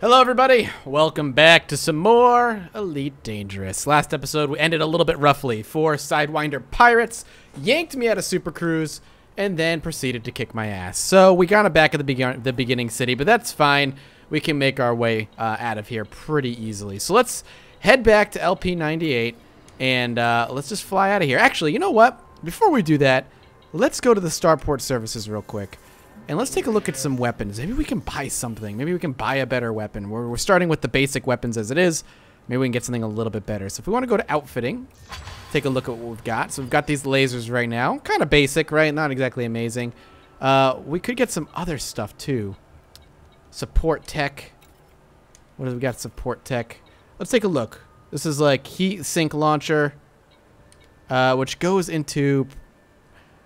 Hello everybody, welcome back to some more Elite Dangerous. Last episode we ended a little bit roughly. 4 Sidewinder pirates yanked me out of Super Cruise and then proceeded to kick my ass. So we got it back at the beginning city, but that's fine. We can make our way out of here pretty easily. So let's head back to LP98 and let's just fly out of here. Actually, you know what? Before we do that, let's go to the starport services real quick. And let's take a look at some weapons. Maybe we can buy something. Maybe we can buy a better weapon. We're starting with the basic weapons as it is. Maybe we can get something a little bit better. So if we want to go to outfitting, take a look at what we've got. So we've got these lasers right now. Kind of basic, right? Not exactly amazing. We could get some other stuff too. Support tech. What do we got? Support tech. Let's take a look. This is like heat sink launcher, which goes into...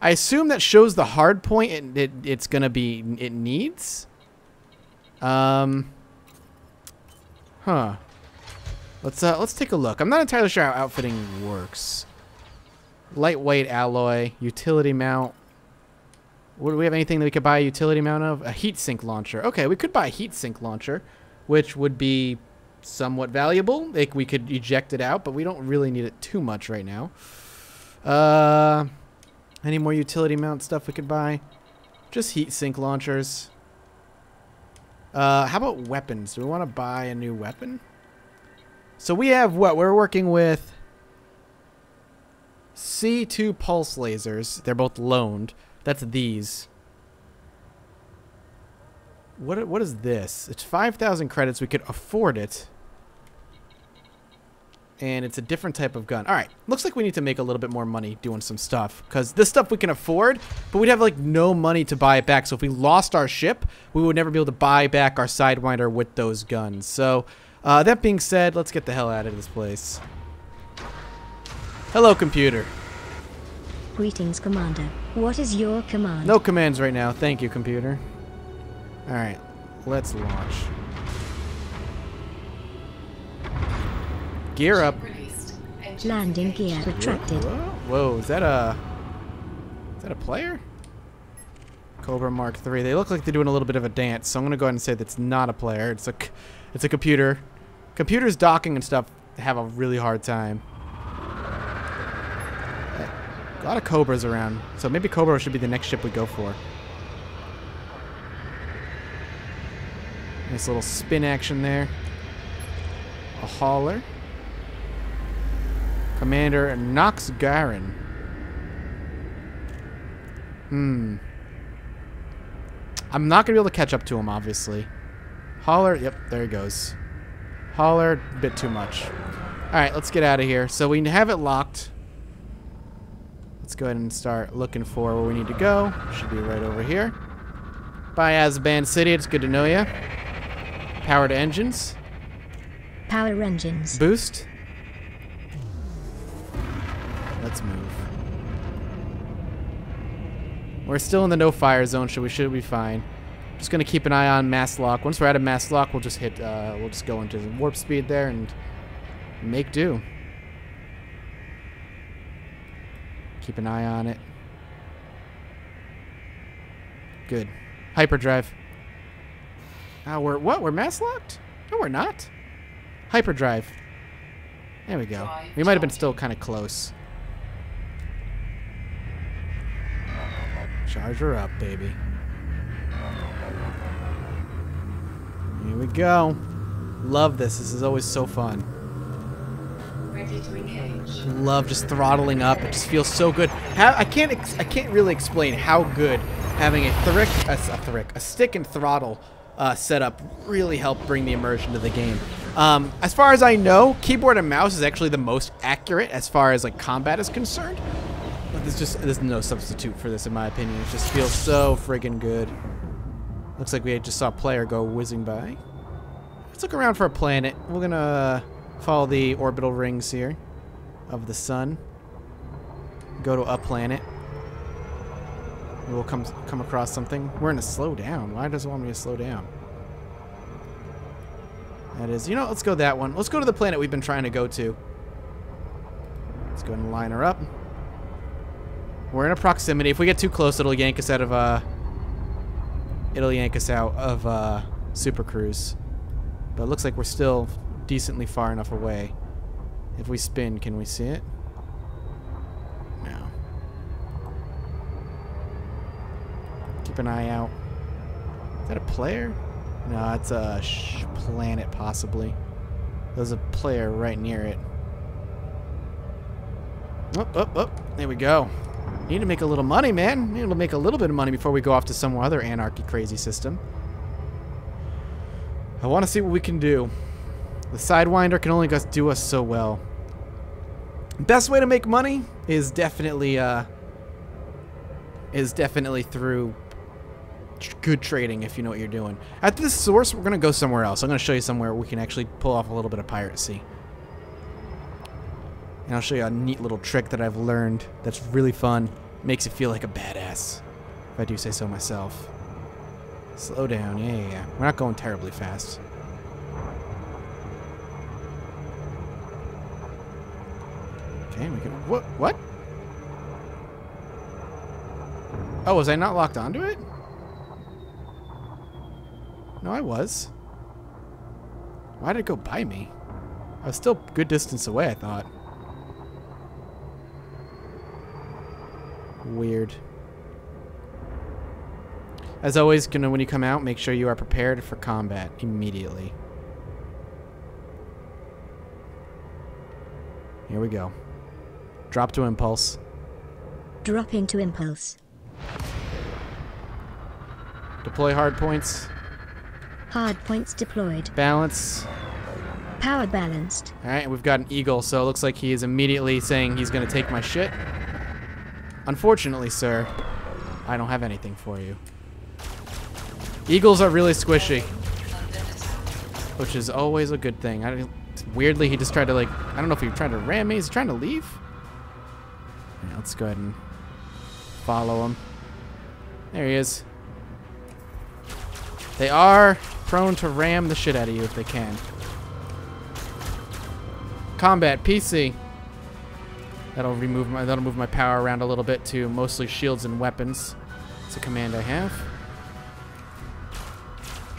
I assume that shows the hard point it's gonna be it needs. Huh. Let's take a look. I'm not entirely sure how outfitting works. Lightweight alloy, utility mount. What, do we have anything that we could buy a utility mount of? A heat sink launcher. Okay, we could buy a heat sink launcher, which would be somewhat valuable. Like we could eject it out, but we don't really need it too much right now. Any more utility mount stuff we could buy? Just heat sink launchers. How about weapons? Do we want to buy a new weapon? So we have what? We're working with C2 pulse lasers. They're both loaned. That's these. What is this? It's 5,000 credits. We could afford it. And it's a different type of gun. All right, looks like we need to make a little bit more money doing some stuff, because this stuff we can afford, but we'd have like no money to buy it back. So if we lost our ship, we would never be able to buy back our Sidewinder with those guns. So that being said, let's get the hell out of this place. Hello, computer. Greetings, Commander. What is your command? No commands right now. Thank you, computer. All right, let's launch. Gear up. Landing gear retracted. Whoa, is that a player? Cobra Mark III. They look like they're doing a little bit of a dance, so I'm gonna go ahead and say that's not a player. It's a computer. Computers docking and stuff have a really hard time. A lot of Cobras around, so maybe Cobra should be the next ship we go for. Nice little spin action there. A hauler. Commander Nox Garen. I'm not going to be able to catch up to him, obviously. Hauler, yep, there he goes. Hauler, a bit too much. Alright, let's get out of here. So we have it locked. Let's go ahead and start looking for where we need to go. Should be right over here. Bye, Azban City, it's good to know ya. Powered engines. Power engines. Boost. Let's move. We're still in the no fire zone, so we should be fine. Just gonna keep an eye on mass lock. Once we're out of mass lock, we'll just hit. We'll just go into warp speed there and make do. Keep an eye on it. Good. Hyperdrive. Oh, we're mass locked? No, we're not. Hyperdrive. There we go. We might have been still kind of close. Charge her up, baby. Here we go. Love this. This is always so fun. Ready to engage. Love just throttling up. It just feels so good. I can't really explain how good having a stick and throttle setup really helped bring the immersion to the game. As far as I know, keyboard and mouse is actually the most accurate as far as like combat is concerned. But there's no substitute for this in my opinion. It just feels so friggin' good. Looks like we just saw a player go whizzing by. Let's look around for a planet. We're gonna follow the orbital rings here of the sun. Go to a planet. We'll come across something. We're in a slow down. Why does it want me to slow down? That is, you know, let's go that one. Let's go to the planet we've been trying to go to. Let's go ahead and line her up. We're in a proximity. If we get too close, it'll yank us out of Super Cruise. But it looks like we're still decently far enough away. If we spin, can we see it? No. Keep an eye out. Is that a player? No, it's a planet, possibly. There's a player right near it. Oh. There we go. Need to make a little money, man. Need to make a little bit of money before we go off to some other anarchy crazy system. I want to see what we can do. The Sidewinder can only do us so well. Best way to make money is definitely through good trading, if you know what you're doing. At this source, we're gonna go somewhere else. I'm gonna show you somewhere we can actually pull off a little bit of piracy. And I'll show you a neat little trick that I've learned that's really fun. Makes you feel like a badass, if I do say so myself. Slow down, yeah. We're not going terribly fast. Okay, we can. What? Oh, was I not locked onto it? No, I was. Why did it go by me? I was still a good distance away, I thought. Weird. As always, when you come out, make sure you are prepared for combat immediately. Here we go. Drop to impulse. Dropping to impulse. Deploy hard points. Hard points deployed. Balance. Power balanced. Alright, we've got an eagle, so it looks like he is immediately saying he's going to take my shit. Unfortunately, sir, I don't have anything for you. Eagles are really squishy, which is always a good thing. Weirdly, he just tried to, like, I don't know if he tried to ram me. Is he trying to leave? Yeah, let's go ahead and follow him. There he is. They are prone to ram the shit out of you if they can. Combat PC. That'll move my power around a little bit to mostly shields and weapons. It's a command I have.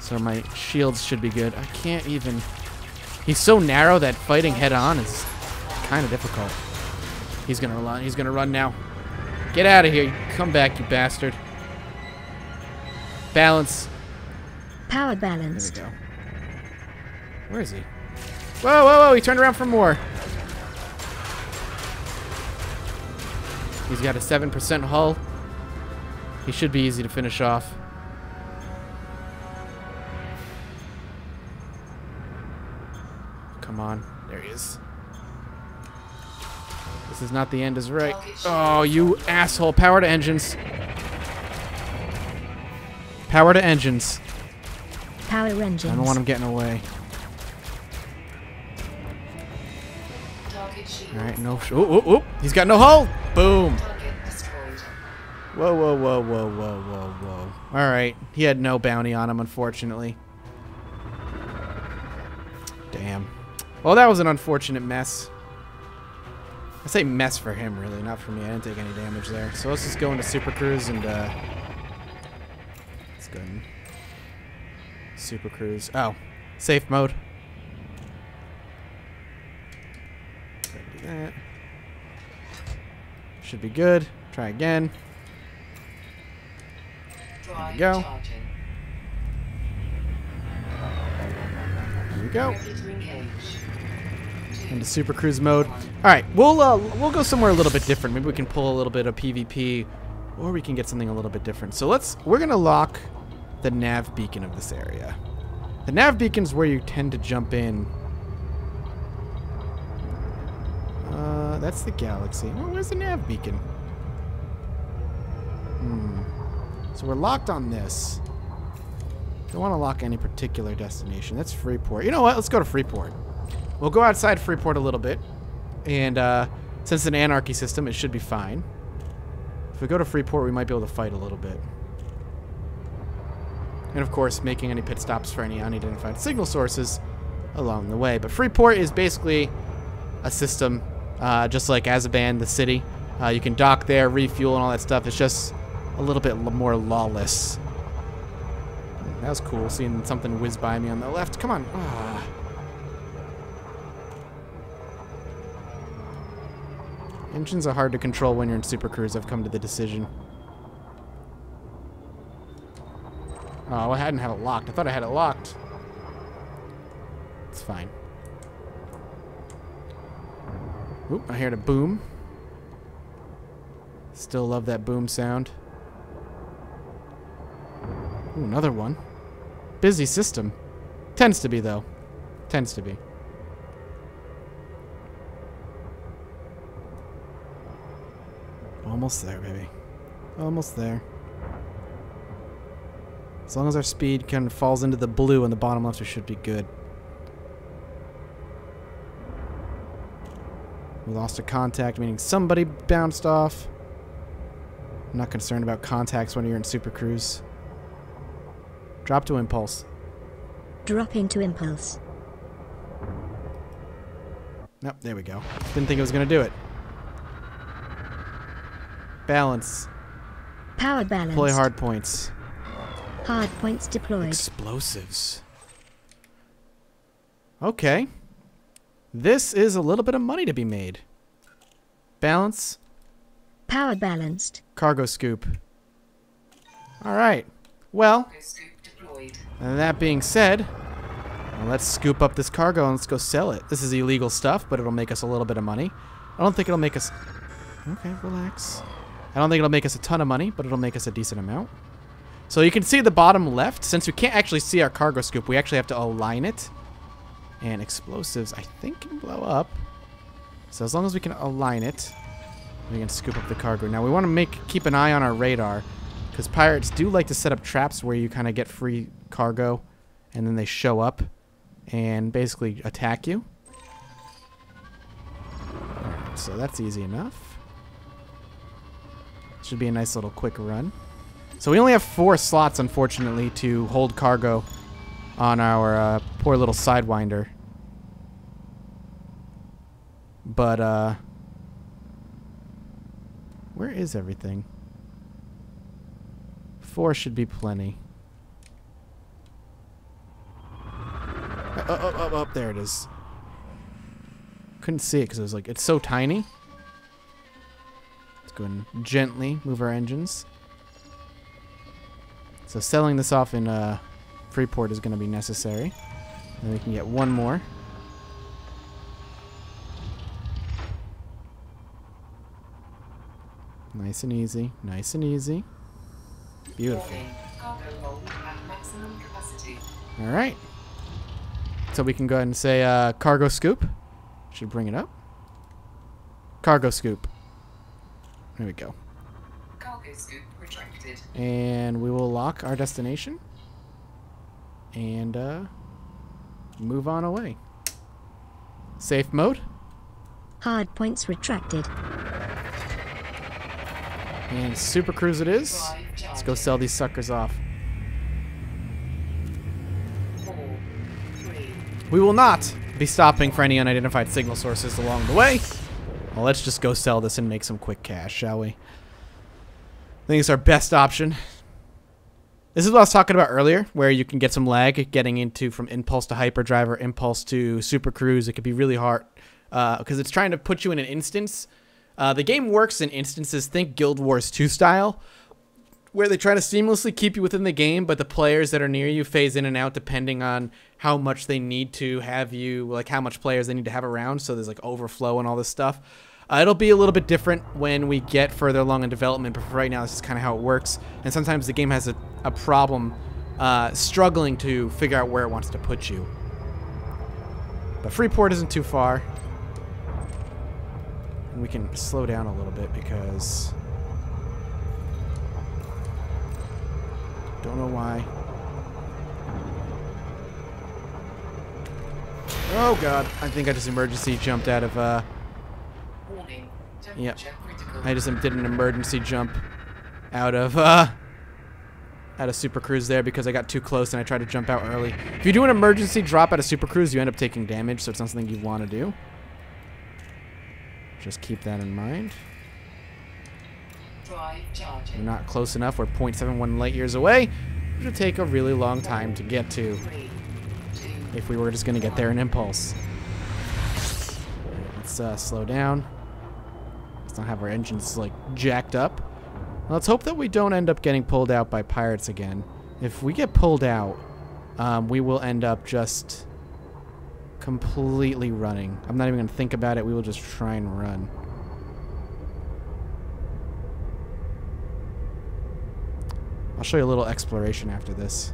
So my shields should be good. I can't even... He's so narrow that fighting head on is kind of difficult. He's gonna run. He's gonna run now. Get out of here. Come back, you bastard. Balance. Power balanced. There we go. Where is he? Whoa. He turned around for more. He's got a 7% hull. He should be easy to finish off. Come on. There he is. This is not the end is right. Oh, you asshole. Power to engines. Power to engines. Power engines. I don't want him getting away. Alright, no. Oh. He's got no hull. Boom. Whoa. Alright. He had no bounty on him, unfortunately. Damn. Well, that was an unfortunate mess. I say mess for him, really, not for me. I didn't take any damage there. So let's just go into Super Cruise and, let's go in. Super Cruise. Oh, safe mode. Go ahead and do that. Should be good. Try again. There we go. Here we go. Into Super Cruise mode. All right, we'll go somewhere a little bit different. Maybe we can pull a little bit of PvP, or we can get something a little bit different. So we're gonna lock the nav beacon of this area. The nav beacon is where you tend to jump in. That's the galaxy. Oh, where's the nav beacon? So we're locked on this. Don't want to lock any particular destination. That's Freeport. You know what? Let's go to Freeport. We'll go outside Freeport a little bit. And since it's an anarchy system, it should be fine. If we go to Freeport, we might be able to fight a little bit. And of course, making any pit stops for any unidentified signal sources along the way. But Freeport is basically a system, just like Azaban, the city. You can dock there, refuel, and all that stuff. It's just a little bit more lawless. That was cool, seeing something whiz by me on the left. Come on. Engines are hard to control when you're in Super Cruise. I've come to the decision. Oh, I hadn't had it locked. I thought I had it locked. It's fine. Oop, I heard a boom. Still love that boom sound. Ooh, another one. Busy system. Tends to be, though. Tends to be. Almost there, baby. Almost there. As long as our speed kind of falls into the blue on the bottom left, we should be good. We lost a contact, meaning somebody bounced off. I'm not concerned about contacts when you're in Super Cruise. Drop to impulse. Dropping to impulse. Nope, there we go. Didn't think it was going to do it. Balance. Power balance. Deploy hard points. Hard points deployed. Explosives. Okay. This is a little bit of money to be made. Balance. Power balanced. Cargo scoop. Alright. Well, Cargo scoop deployed. and that being said, well, let's scoop up this cargo and let's go sell it. This is illegal stuff, but it'll make us a little bit of money. I don't think it'll make us... Okay, relax. I don't think it'll make us a ton of money, but it'll make us a decent amount. So you can see the bottom left. Since we can't actually see our cargo scoop, we actually have to align it. And explosives, I think, can blow up. So as long as we can align it, we can scoop up the cargo. Now we want to keep an eye on our radar, because pirates do like to set up traps where you kind of get free cargo, and then they show up and basically attack you. Alright, so that's easy enough. Should be a nice little quick run. So we only have 4 slots, unfortunately, to hold cargo on our poor little Sidewinder. But, where is everything? 4 should be plenty. Oh, there it is. Couldn't see it because it was like, it's so tiny. Let's go and gently move our engines. So selling this off in Freeport is going to be necessary. And we can get one more. Nice and easy. Nice and easy. Beautiful. Cargo hold at maximum capacity. Alright. So we can go ahead and say cargo scoop. Should bring it up. Cargo scoop. There we go. Cargo scoop retracted. And we will lock our destination. And move on away. Safe mode. Hard points retracted. And Super Cruise it is. Let's go sell these suckers off. 4, 3. We will not be stopping for any unidentified signal sources along the way. Well, let's just go sell this and make some quick cash, shall we? I think it's our best option. This is what I was talking about earlier, where you can get some lag getting into from Impulse to Hyperdrive or Impulse to Super Cruise. It could be really hard because it's trying to put you in an instance. The game works in instances, think Guild Wars 2 style, where they try to seamlessly keep you within the game, but the players that are near you phase in and out depending on how much they need to have you, like how much players they need to have around, so there's like overflow and all this stuff. It'll be a little bit different when we get further along in development, but for right now this is kind of how it works, and sometimes the game has a problem struggling to figure out where it wants to put you. But Freeport isn't too far. And we can slow down a little bit because... Don't know why. Oh god, I think I just emergency jumped out of Warning. Yep. Temperature critical. I just did an emergency jump out of Super Cruise there because I got too close and I tried to jump out early. If you do an emergency drop out of Super Cruise, you end up taking damage, so it's not something you want to do. Just keep that in mind. Drive charging. We're not close enough. We're 0.71 light years away. It would take a really long time to get to 3, 2, if we were just going to get there in impulse. Let's slow down. Let's not have our engines, like, jacked up. Let's hope that we don't end up getting pulled out by pirates again. If we get pulled out, we will end up just completely running. I'm not even going to think about it. We will just try and run. I'll show you a little exploration after this.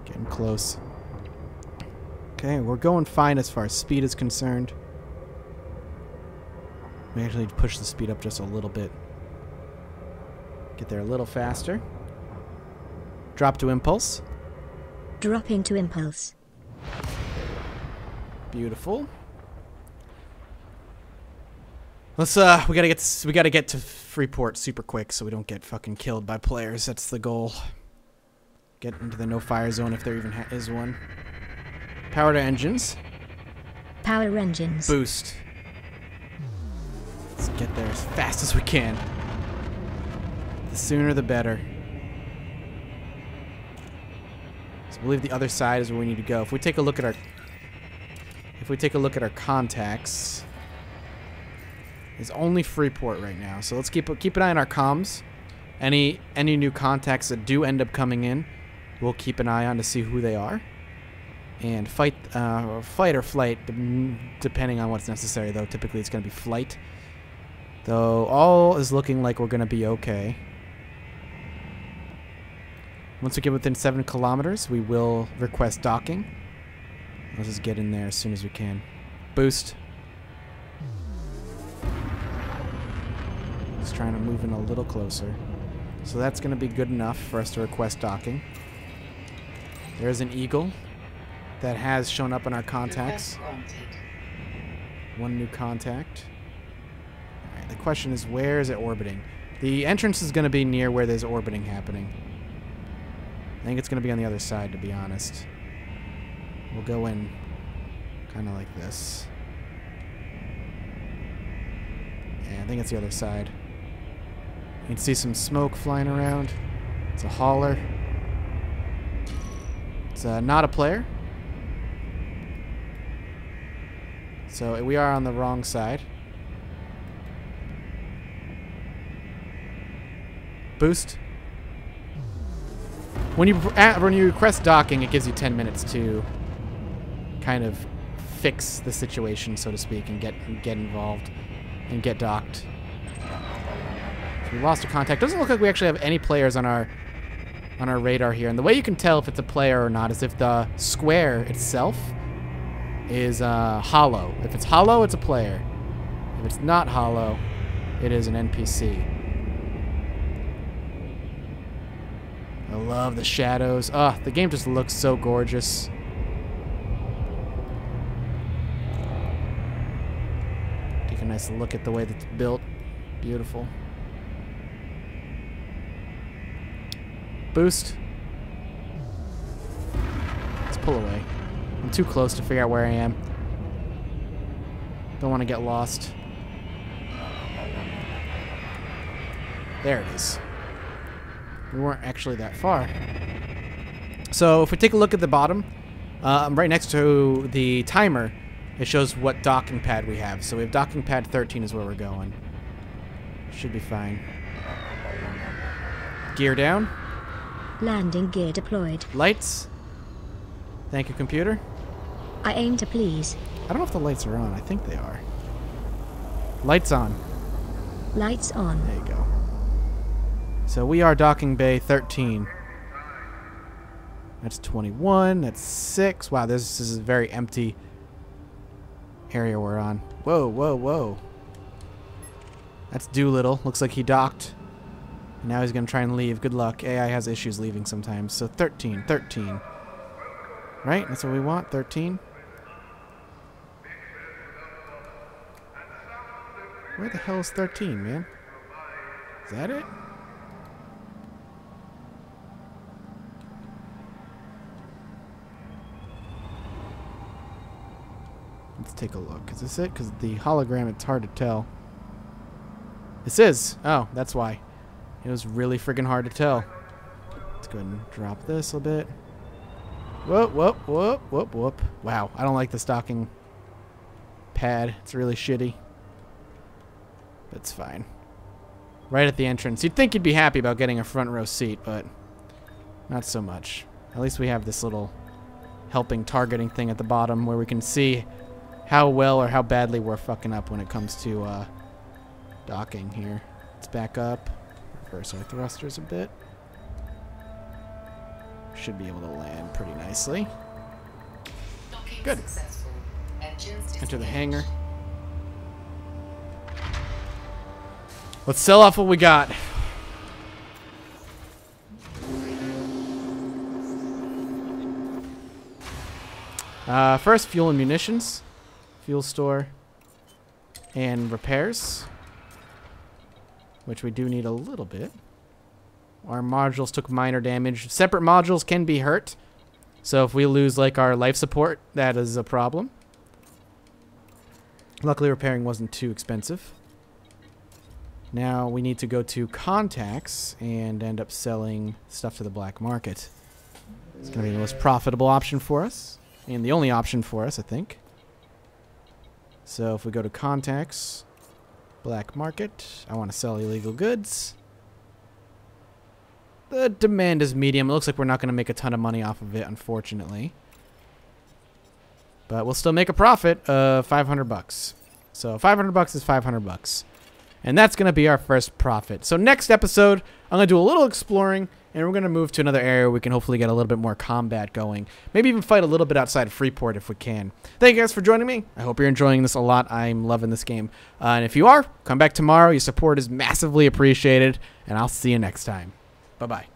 Getting close. Okay, we're going fine as far as speed is concerned. We actually need to push the speed up just a little bit. Get there a little faster. Drop to impulse. Drop into impulse. Beautiful. Let's we gotta get to Freeport super quick so we don't get fucking killed by players. That's the goal. Get into the no-fire zone if there even is one. Power to engines. Power engines. Boost. Let's get there as fast as we can. The sooner the better. So I believe the other side is where we need to go. If we take a look at our contacts, it's only Freeport right now. So let's keep an eye on our comms. Any new contacts that do end up coming in, we'll keep an eye on to see who they are. And fight or flight, depending on what's necessary, though. Typically it's going to be flight. Though all is looking like we're going to be okay. Once we get within 7 kilometers, we will request docking. Let's just get in there as soon as we can. Boost. Just trying to move in a little closer. So that's going to be good enough for us to request docking. There's an Eagle that has shown up in our contacts. One new contact. Alright, the question is, where is it orbiting? The entrance is going to be near where there's orbiting happening. I think it's going to be on the other side, to be honest. We'll go in kind of like this. Yeah, I think it's the other side. You can see some smoke flying around. It's a hauler. It's not a player. So we are on the wrong side. Boost. When you request docking, it gives you 10 minutes to kind of fix the situation, so to speak, and get involved and get docked. So we lost a contact. Doesn't look like we actually have any players on our radar here. And the way you can tell if it's a player or not is if the square itself is hollow. If it's hollow, it's a player. If it's not hollow, it is an NPC. I love the shadows. Ah, the game just looks so gorgeous. Take a nice look at the way that it's built. Beautiful. Boost. Let's pull away. I'm too close to figure out where I am. Don't want to get lost. There it is. We weren't actually that far. So if we take a look at the bottom, right next to the timer, it shows what docking pad we have. So we have docking pad 13 is where we're going. Should be fine. Gear down. Landing gear deployed. Lights. Thank you, computer. I aim to please. I don't know if the lights are on. I think they are. Lights on. Lights on. There you go. So we are docking bay 13. That's 21. That's 6. Wow, this is a very empty area we're on. Whoa, whoa, whoa. That's Doolittle. Looks like he docked. And now he's going to try and leave. Good luck. AI has issues leaving sometimes. So 13. 13. Right? That's what we want. 13. Where the hell is 13, man? Is that it? Let's take a look. Is this it? Because the hologram, it's hard to tell. This is. Oh, that's why. It was really friggin' hard to tell. Let's go ahead and drop this a bit. Whoop, whoop, whoop, whoop, whoop. Wow, I don't like the stocking pad. It's really shitty. But it's fine. Right at the entrance. You'd think you'd be happy about getting a front row seat, but not so much. At least we have this little helping targeting thing at the bottom where we can see how well or how badly we're fucking up when it comes to docking here. Let's back up. Reverse our thrusters a bit. Should be able to land pretty nicely. Good. Enter the hangar. Let's sell off what we got. First, fuel and munitions. Fuel store. And repairs. Which we do need a little bit. Our modules took minor damage. Separate modules can be hurt. So if we lose like our life support, that is a problem. Luckily repairing wasn't too expensive. Now we need to go to contacts and end up selling stuff to the black market. It's going to be the most profitable option for us. And the only option for us, I think. So if we go to contacts, black market, I want to sell illegal goods. The demand is medium. It looks like we're not going to make a ton of money off of it, unfortunately. But we'll still make a profit of 500 bucks. So 500 bucks is 500 bucks. And that's going to be our first profit. So next episode, I'm going to do a little exploring, and we're going to move to another area where we can hopefully get a little bit more combat going. Maybe even fight a little bit outside of Freeport if we can. Thank you guys for joining me. I hope you're enjoying this a lot. I'm loving this game. And if you are, come back tomorrow. Your support is massively appreciated, and I'll see you next time. Bye-bye.